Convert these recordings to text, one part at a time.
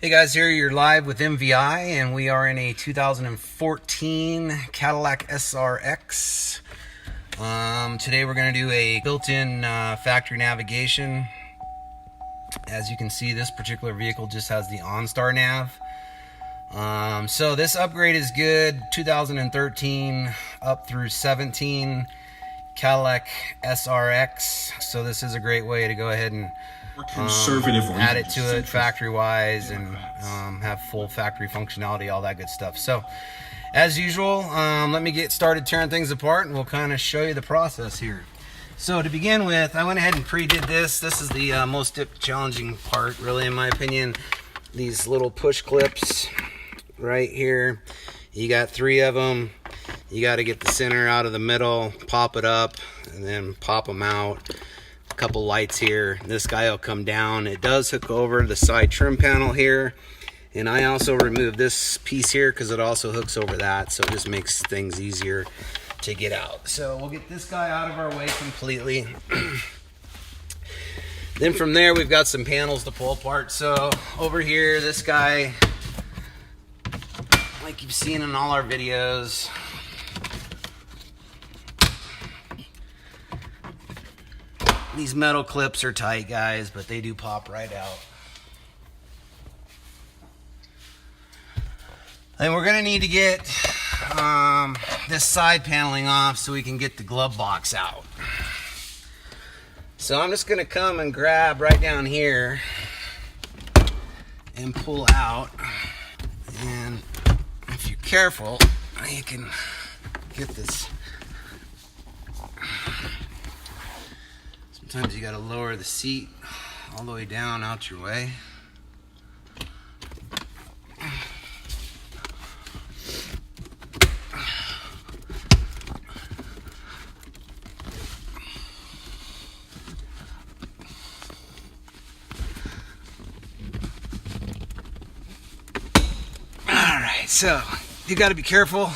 Hey guys, here you're live with MVI, and we are in a 2014 Cadillac SRX. Today we're going to do a built-in factory navigation. As you can see, this particular vehicle just has the OnStar nav. So this upgrade is good. 2013 up through 17 Cadillac SRX. So this is a great way to go ahead and add it to it factory wise and have full factory functionality, all that good stuff. So as usual, let me get started tearing things apart and we'll kind of show you the process here. So to begin with, I went ahead and pre-did this. This is the most challenging part, really, in my opinion. These little push clips right here, you got 3 of them. You got to get the center out of the middle, pop it up, and then pop them out. Couple lights here. This guy will come down. It does hook over the side trim panel here, and I also removed this piece here because it also hooks over that, so it just makes things easier to get out. So we'll get this guy out of our way completely. Then from there we've got some panels to pull apart. So over here, this guy, like you've seen in all our videos, these metal clips are tight, guys, but they do pop right out. And we're gonna need to get this side paneling off so we can get the glove box out. So I'm just gonna come and grab right down here and pull out. And if you're careful, you can get this. Sometimes you gotta lower the seat all the way down out your way. Alright, so you gotta be careful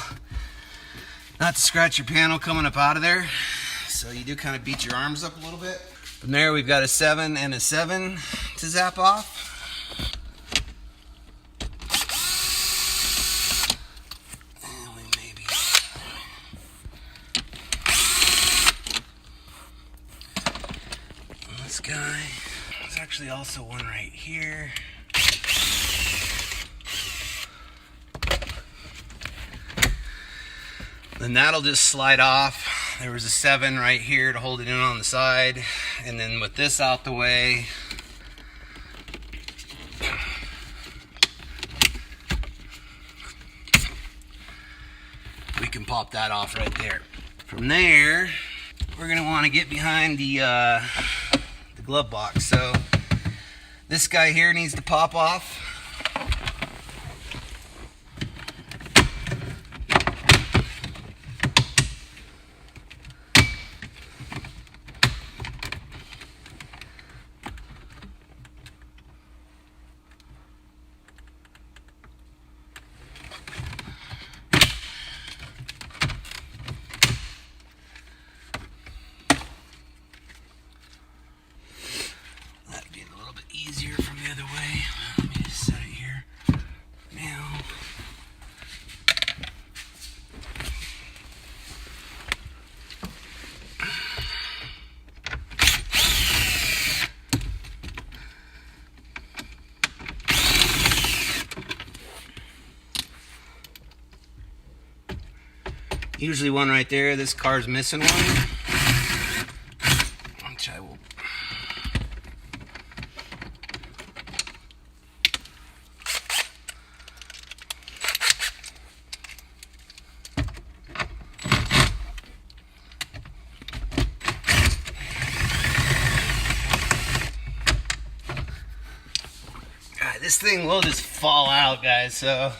not to scratch your panel coming up out of there. So you do kind of beat your arms up a little bit. From there we've got a 7 and a 7 to zap off. And we maybe this guy. There's actually also one right here. Then that'll just slide off. There was a 7 right here to hold it in on the side, and then with this out the way, we can pop that off right there. From there, we're gonna want to get behind the glove box. So this guy here needs to pop off. Easier from the other way. Let me just set it here now. Usually one right there. This car's missing one, which I will. This thing will just fall out, guys. So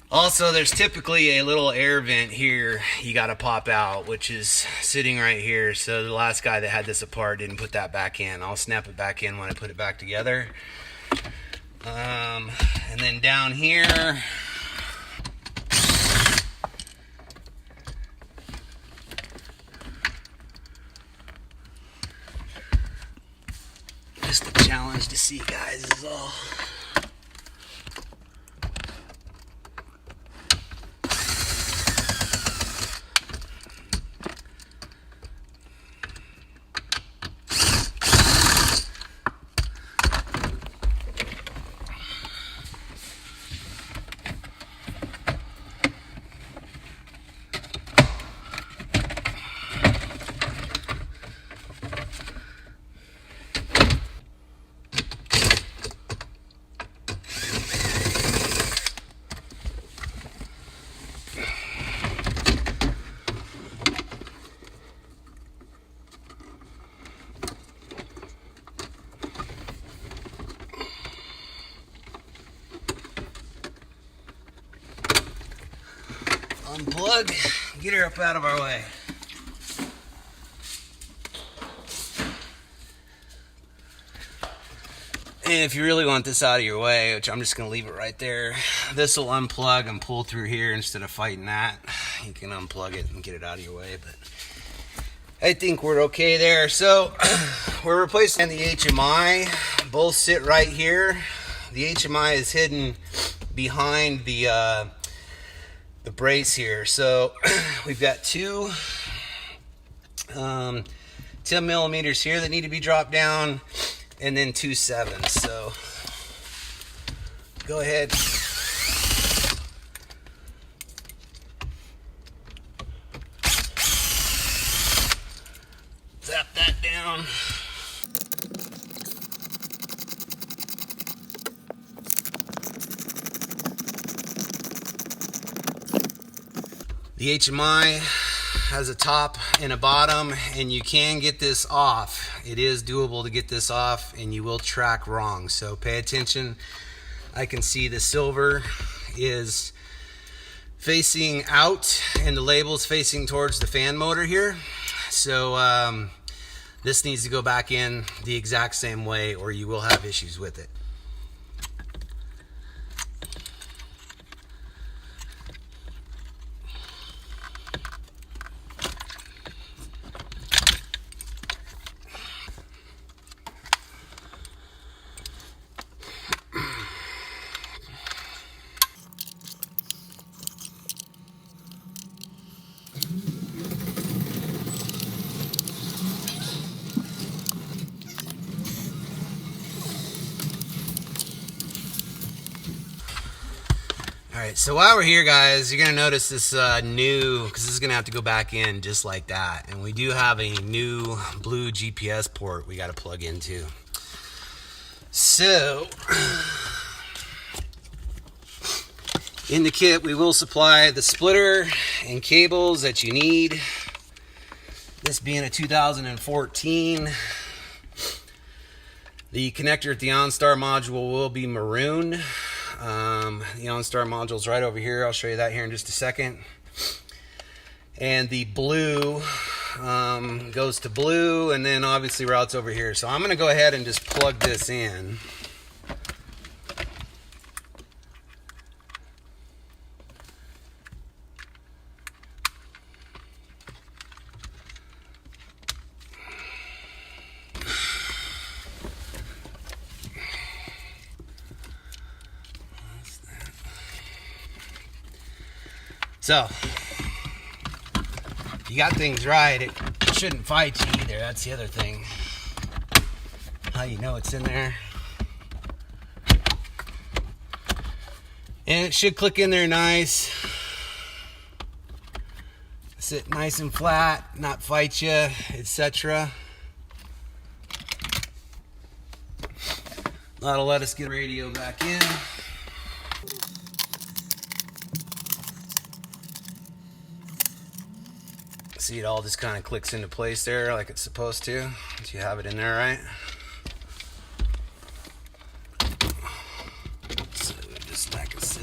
also there's typically a little air vent here you got to pop out, which is sitting right here. So the last guy that had this apart didn't put that back in. I'll snap it back in when I put it back together. And then down here, just a challenge to see, guys, is all. unplug, get her up out of our way. And if you really want this out of your way, which I'm just going to leave it right there, this will unplug and pull through here instead of fighting that. You can unplug it and get it out of your way, but I think we're okay there. So we're replacing the HMI. Both sit right here. The HMI is hidden behind the brace here. So we've got two 10 millimeters here that need to be dropped down, and then 2 7s. So go ahead. Zap that down. The HMI has a top and a bottom, and you can get this off. It is doable to get this off, and you will track wrong, so pay attention. I can see the silver is facing out and the label's facing towards the fan motor here, so this needs to go back in the exact same way or you will have issues with it. Alright, so while we're here, guys, you're going to notice this new, because this is going to have to go back in just like that. And we do have a new blue GPS port we got to plug into. So, in the kit, we will supply the splitter and cables that you need. This being a 2014, the connector at the OnStar module will be maroon. The OnStar module is right over here. I'll show you that here in just a second. And the blue goes to blue, and then obviously routes over here. So I'm going to go ahead and just plug this in. So, if you got things right, it shouldn't fight you either. That's the other thing. How you know it's in there. And it should click in there nice. Sit nice and flat, not fight you, etc. That'll let us get radio back in. See, it all just kind of clicks into place there like it's supposed to. Once you have it in there, right? So just like so.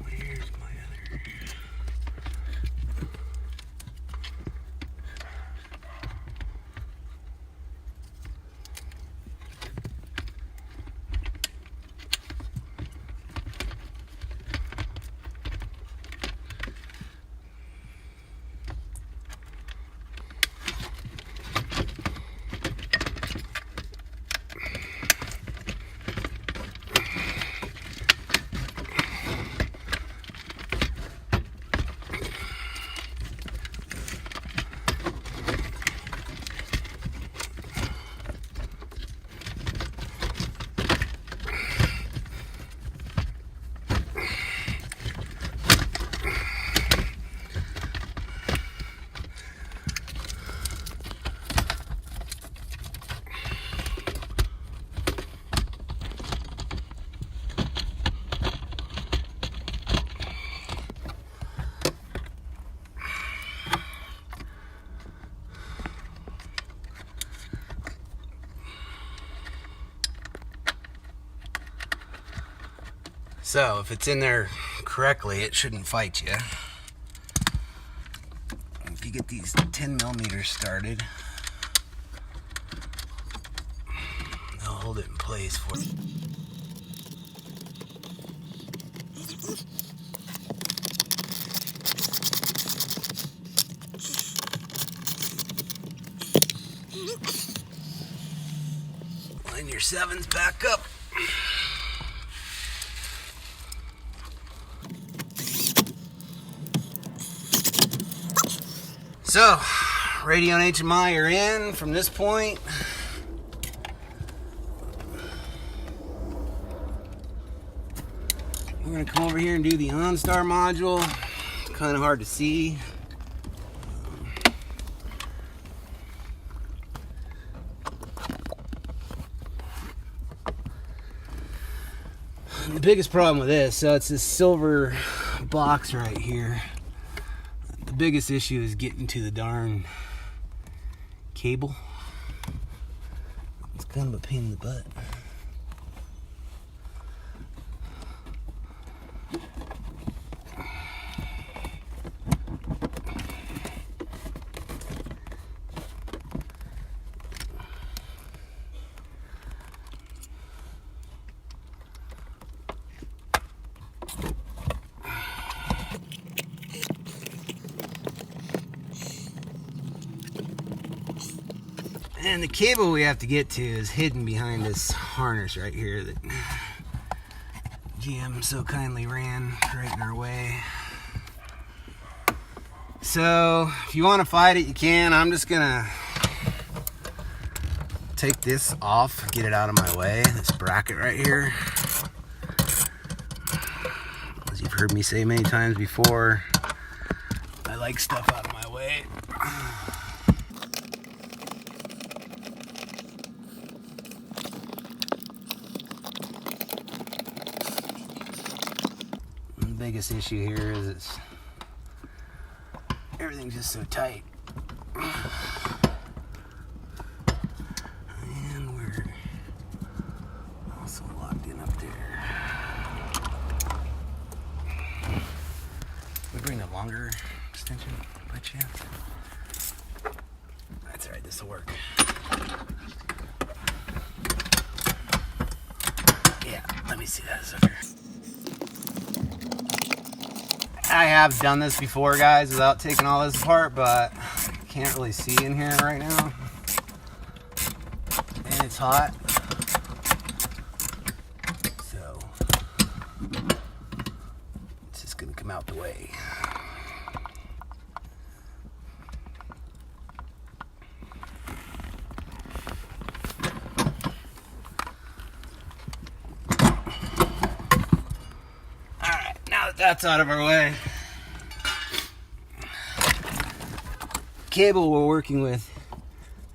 Where's my other? So if it's in there correctly, it shouldn't fight you. If you get these 10 millimeters started, they'll hold it in place for you. Line your 7s back up. So, radio and HMI are in from this point. We're going to come over here and do the OnStar module. Kind of hard to see. The biggest problem with this, so it's this silver box right here. The biggest issue is getting to the darn cable. It's kind of a pain in the butt. And the cable we have to get to is hidden behind this harness right here that GM so kindly ran right in our way. So if you want to fight it, you can. I'm just gonna take this off, get it out of my way, this bracket right here. As you've heard me say many times before, I like stuff out of my way. The biggest issue here is everything's just so tight. And we're also locked in up there. We bring the longer extension by chance? That's alright, this will work. Yeah, let me see that sucker. I have done this before, guys, without taking all this apart, but can't really see in here right now. And it's hot. So it's just gonna come out the way. Alright, now that that's out of our way, cable we're working with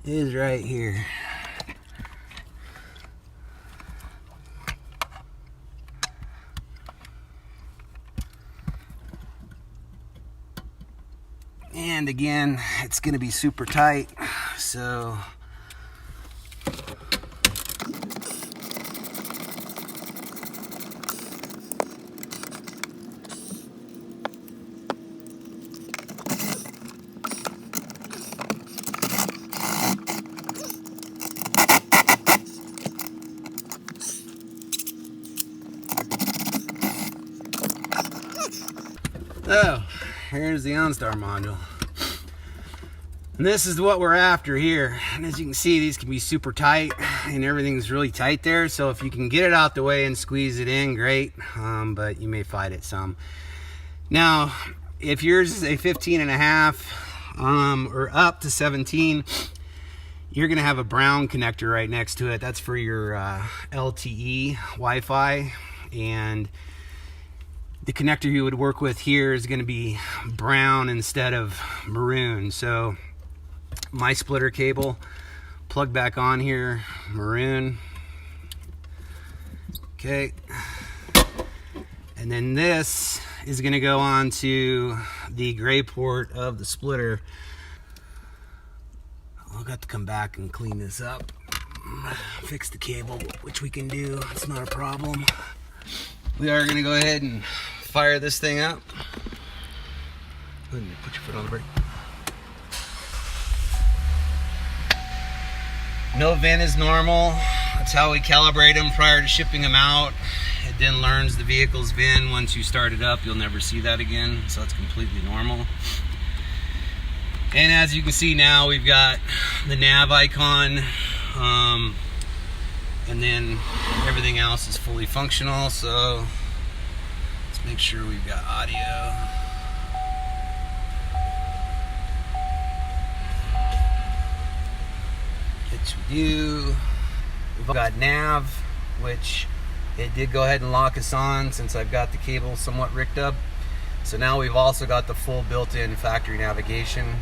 is right here. And again, it's going to be super tight, so oh, here's the OnStar module. And this is what we're after here. And as you can see, these can be super tight and everything's really tight there. So if you can get it out the way and squeeze it in, great. But you may fight it some. Now, if yours is a 15.5 or up to 17, you're gonna have a brown connector right next to it. That's for your LTE Wi-Fi. And the connector you would work with here is going to be brown instead of maroon. So my splitter cable, plug back on here, maroon. Okay. And then this is going to go on to the gray port of the splitter. I'll have to come back and clean this up, fix the cable, which we can do. It's not a problem. We are going to go ahead and fire this thing up. Put your foot on the brake. No VIN is normal. That's how we calibrate them prior to shipping them out. It then learns the vehicle's VIN. Once you start it up, you'll never see that again. So that's completely normal. And as you can see now, we've got the nav icon. And then everything else is fully functional. So let's make sure we've got audio. It's with you. We've got nav, which it did go ahead and lock us on since I've got the cable somewhat rigged up. So now we've also got the full built-in factory navigation.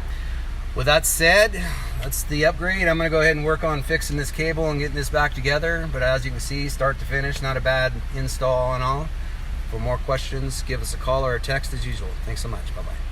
With that said, that's the upgrade. I'm going to go ahead and work on fixing this cable and getting this back together. But as you can see, start to finish, not a bad install and all. For more questions, give us a call or a text as usual. Thanks so much. Bye-bye.